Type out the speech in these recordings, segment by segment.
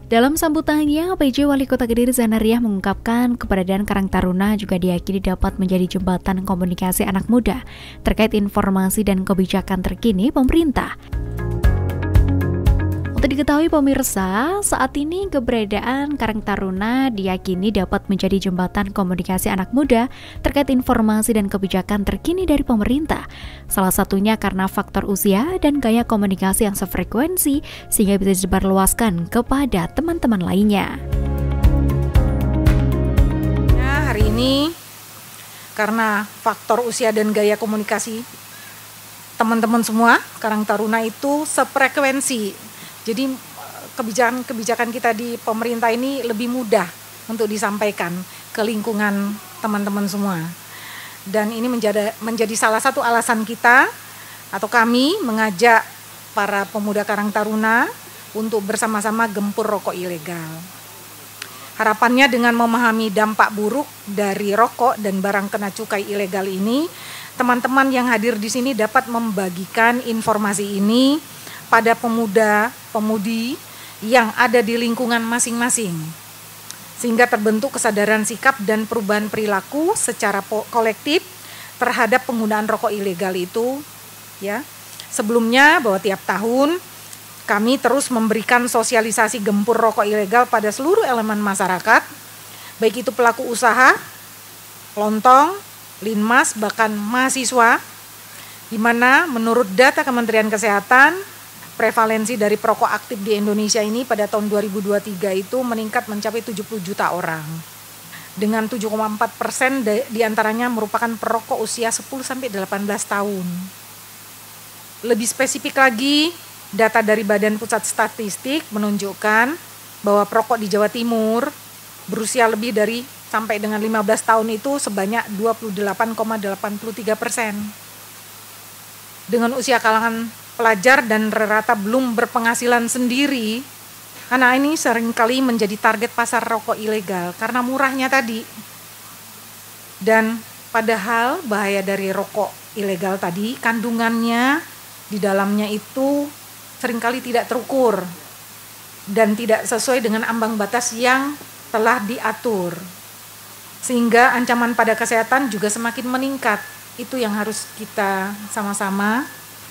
Dalam sambutannya, PJ Wali Kota Kediri Zanariah mengungkapkan keberadaan Karang Taruna juga diyakini dapat menjadi jembatan komunikasi anak muda terkait informasi dan kebijakan terkini pemerintah. Untuk diketahui pemirsa, saat ini keberadaan Karang Taruna diyakini dapat menjadi jembatan komunikasi anak muda terkait informasi dan kebijakan terkini dari pemerintah. Salah satunya karena faktor usia dan gaya komunikasi yang sefrekuensi sehingga bisa disebarluaskan kepada teman-teman lainnya. Hari ini karena faktor usia dan gaya komunikasi teman-teman semua, Karang Taruna itu sefrekuensi. Jadi kebijakan kita di pemerintah ini lebih mudah untuk disampaikan ke lingkungan teman-teman semua. Dan ini menjadi salah satu alasan kita atau kami mengajak para pemuda Karang Taruna untuk bersama-sama gempur rokok ilegal. Harapannya dengan memahami dampak buruk dari rokok dan barang kena cukai ilegal ini, teman-teman yang hadir di sini dapat membagikan informasi ini pada pemuda-pemudi yang ada di lingkungan masing-masing, sehingga terbentuk kesadaran sikap dan perubahan perilaku secara kolektif terhadap penggunaan rokok ilegal itu. Ya, sebelumnya bahwa tiap tahun kami terus memberikan sosialisasi gempur rokok ilegal pada seluruh elemen masyarakat, baik itu pelaku usaha, lontong, linmas, bahkan mahasiswa, di mana menurut data Kementerian Kesehatan, prevalensi dari perokok aktif di Indonesia ini pada tahun 2023 itu meningkat mencapai 70 juta orang. Dengan 7,4% diantaranya merupakan perokok usia 10-18 tahun. Lebih spesifik lagi, data dari Badan Pusat Statistik menunjukkan bahwa perokok di Jawa Timur berusia lebih dari sampai dengan 15 tahun itu sebanyak 28,83%. Dengan usia kalangan pelajar dan rata belum berpenghasilan sendiri, anak ini seringkali menjadi target pasar rokok ilegal karena murahnya tadi. Dan padahal bahaya dari rokok ilegal tadi, kandungannya di dalamnya itu seringkali tidak terukur dan tidak sesuai dengan ambang batas yang telah diatur. Sehingga ancaman pada kesehatan juga semakin meningkat. Itu yang harus kita sama-sama.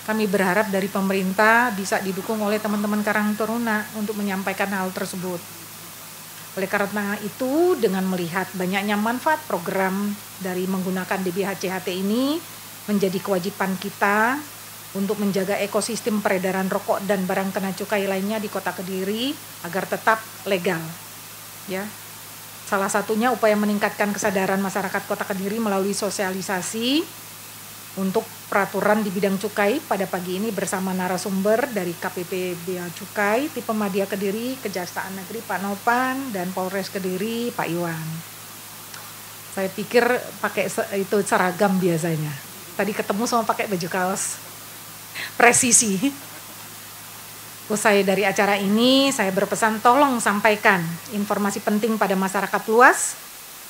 Kami berharap dari pemerintah bisa didukung oleh teman-teman Karang Taruna untuk menyampaikan hal tersebut. Oleh karena itu, dengan melihat banyaknya manfaat program dari menggunakan DBHCHT ini, menjadi kewajiban kita untuk menjaga ekosistem peredaran rokok dan barang kena cukai lainnya di Kota Kediri agar tetap legal. Ya, salah satunya upaya meningkatkan kesadaran masyarakat Kota Kediri melalui sosialisasi untuk peraturan di bidang cukai pada pagi ini bersama narasumber dari KPP Bea Cukai, Tipe Madya Kediri, Kejaksaan Negeri Pak Nopan, dan Polres Kediri Pak Iwan. Saya pikir pakai itu seragam biasanya. Tadi ketemu sama pakai baju kaos presisi. Usai dari acara ini, saya berpesan tolong sampaikan informasi penting pada masyarakat luas.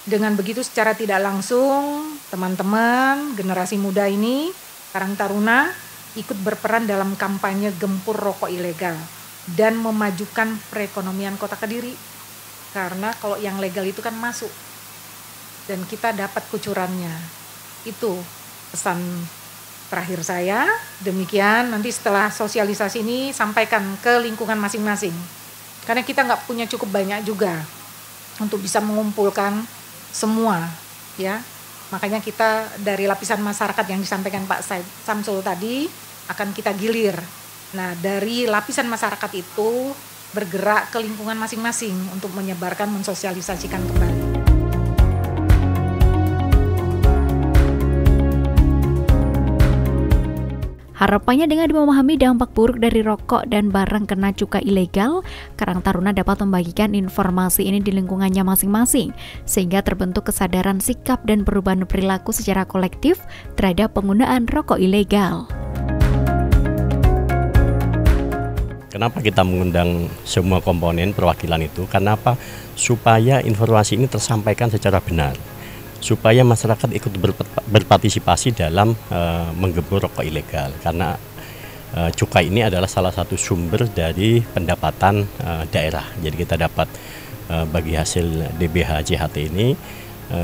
Dengan begitu secara tidak langsung, teman-teman generasi muda ini, Karang Taruna, ikut berperan dalam kampanye gempur rokok ilegal dan memajukan perekonomian Kota Kediri. Karena kalau yang legal itu kan masuk dan kita dapat kucurannya. Itu pesan terakhir saya. Demikian, nanti setelah sosialisasi ini sampaikan ke lingkungan masing-masing. Karena kita nggak punya cukup banyak juga untuk bisa mengumpulkan semua, ya. Makanya kita dari lapisan masyarakat yang disampaikan Pak Samsul tadi akan kita gilir. Nah, dari lapisan masyarakat itu bergerak ke lingkungan masing-masing untuk menyebarkan, mensosialisasikan kembali. Harapannya dengan memahami dampak buruk dari rokok dan barang kena cukai ilegal, Karang Taruna dapat membagikan informasi ini di lingkungannya masing-masing, sehingga terbentuk kesadaran sikap dan perubahan perilaku secara kolektif terhadap penggunaan rokok ilegal. Kenapa kita mengundang semua komponen perwakilan itu? Karena apa? Supaya informasi ini tersampaikan secara benar. Supaya masyarakat ikut berpartisipasi dalam menggempur rokok ilegal. Karena cukai ini adalah salah satu sumber dari pendapatan daerah. Jadi kita dapat bagi hasil DBH JHT ini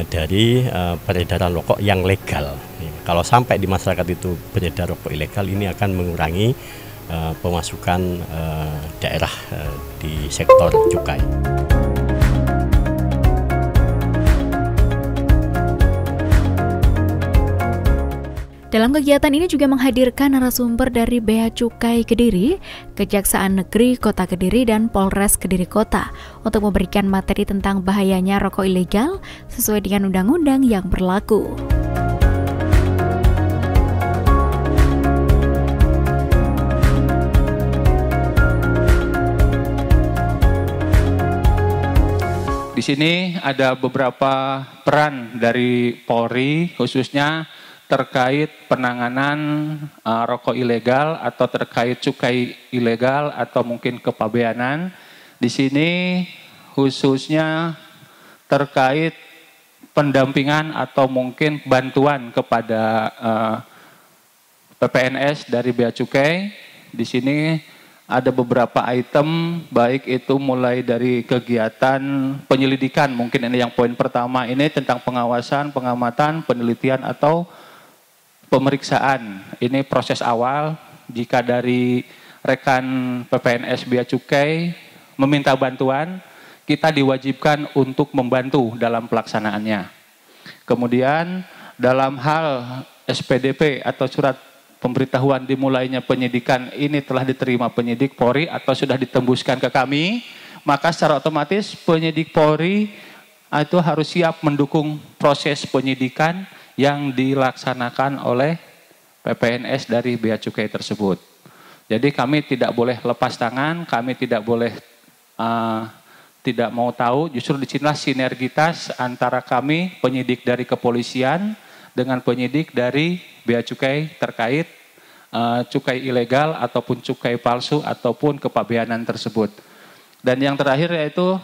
dari peredaran rokok yang legal. Kalau sampai di masyarakat itu beredar rokok ilegal, ini akan mengurangi pemasukan daerah di sektor cukai. Dalam kegiatan ini juga menghadirkan narasumber dari Bea Cukai Kediri, Kejaksaan Negeri Kota Kediri, dan Polres Kediri Kota untuk memberikan materi tentang bahayanya rokok ilegal sesuai dengan undang-undang yang berlaku. Di sini ada beberapa peran dari Polri, khususnya terkait penanganan rokok ilegal atau terkait cukai ilegal atau mungkin kepabeanan. Di sini khususnya terkait pendampingan atau mungkin bantuan kepada PPNS dari Bea Cukai. Di sini ada beberapa item, baik itu mulai dari kegiatan penyelidikan, mungkin ini yang poin pertama ini tentang pengawasan, pengamatan, penelitian atau pemeriksaan. Ini proses awal. Jika dari rekan PPNS Bea Cukai meminta bantuan, kita diwajibkan untuk membantu dalam pelaksanaannya. Kemudian dalam hal SPDP atau surat pemberitahuan dimulainya penyidikan ini telah diterima penyidik Polri atau sudah ditembuskan ke kami, maka secara otomatis penyidik Polri itu harus siap mendukung proses penyidikan yang dilaksanakan oleh PPNS dari Bea Cukai tersebut. Jadi kami tidak boleh lepas tangan, kami tidak boleh tidak mau tahu, justru disinilah sinergitas antara kami, penyidik dari kepolisian, dengan penyidik dari Bea Cukai terkait cukai ilegal ataupun cukai palsu ataupun kepabeanan tersebut. Dan yang terakhir yaitu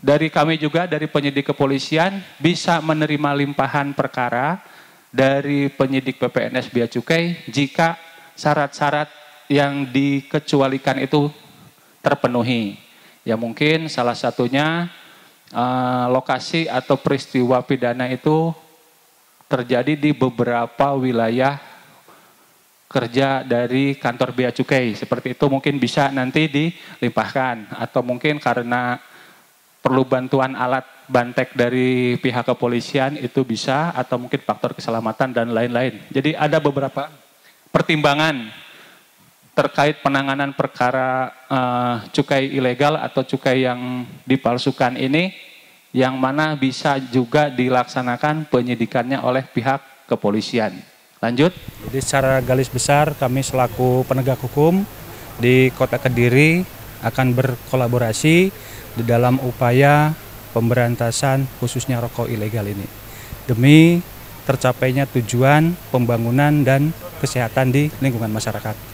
dari kami juga, dari penyidik kepolisian, bisa menerima limpahan perkara dari penyidik PPNS Bea Cukai jika syarat-syarat yang dikecualikan itu terpenuhi. Ya mungkin salah satunya lokasi atau peristiwa pidana itu terjadi di beberapa wilayah kerja dari kantor Bea Cukai. Seperti itu mungkin bisa nanti dilimpahkan. Atau mungkin karena perlu bantuan alat bantek dari pihak kepolisian itu bisa, atau mungkin faktor keselamatan dan lain-lain. Jadi ada beberapa pertimbangan terkait penanganan perkara cukai ilegal atau cukai yang dipalsukan ini, yang mana bisa juga dilaksanakan penyidikannya oleh pihak kepolisian. Lanjut. Jadi secara garis besar kami selaku penegak hukum di Kota Kediri akan berkolaborasi di dalam upaya pemberantasan khususnya rokok ilegal ini demi tercapainya tujuan pembangunan dan kesehatan di lingkungan masyarakat.